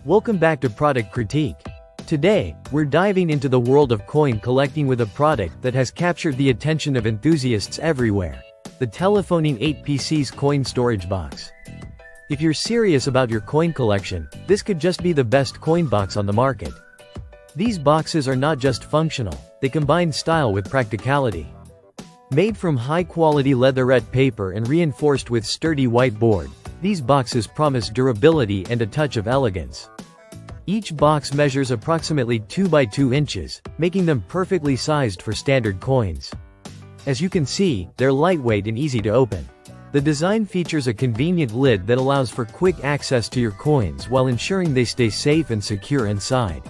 Welcome back to Product Critique. Today, we're diving into the world of coin collecting with a product that has captured the attention of enthusiasts everywhere: the Teling 8pcs coin storage box. If you're serious about your coin collection, this could just be the best coin box on the market. These boxes are not just functional, they combine style with practicality. Made from high-quality leatherette paper and reinforced with sturdy white board, these boxes promise durability and a touch of elegance. Each box measures approximately 2 by 2 inches, making them perfectly sized for standard coins. As you can see, they're lightweight and easy to open. The design features a convenient lid that allows for quick access to your coins while ensuring they stay safe and secure inside.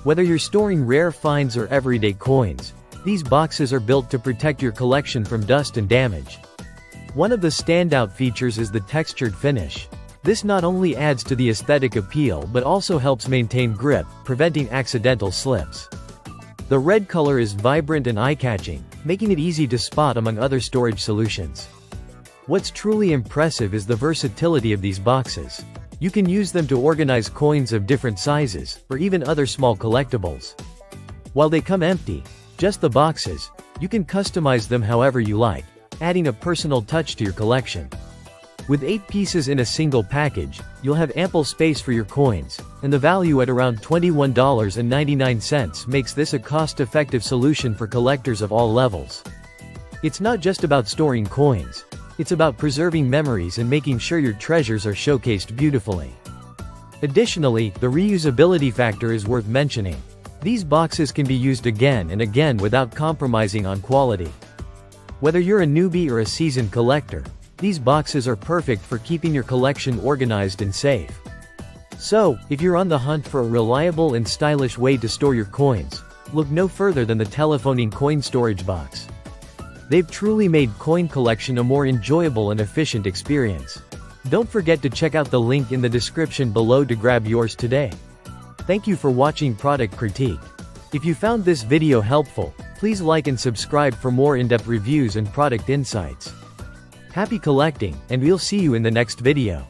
Whether you're storing rare finds or everyday coins, these boxes are built to protect your collection from dust and damage. One of the standout features is the textured finish. This not only adds to the aesthetic appeal but also helps maintain grip, preventing accidental slips. The red color is vibrant and eye-catching, making it easy to spot among other storage solutions. What's truly impressive is the versatility of these boxes. You can use them to organize coins of different sizes, or even other small collectibles. While they come empty, just the boxes, you can customize them however you like, adding a personal touch to your collection. With 8 pieces in a single package, you'll have ample space for your coins, and the value at around $21.99 makes this a cost-effective solution for collectors of all levels. It's not just about storing coins, it's about preserving memories and making sure your treasures are showcased beautifully. Additionally, the reusability factor is worth mentioning. These boxes can be used again and again without compromising on quality. Whether you're a newbie or a seasoned collector, these boxes are perfect for keeping your collection organized and safe. So, if you're on the hunt for a reliable and stylish way to store your coins, look no further than the Teling coin storage box. They've truly made coin collection a more enjoyable and efficient experience. Don't forget to check out the link in the description below to grab yours today. Thank you for watching Product Critique. If you found this video helpful, please like and subscribe for more in-depth reviews and product insights. Happy collecting, and we'll see you in the next video.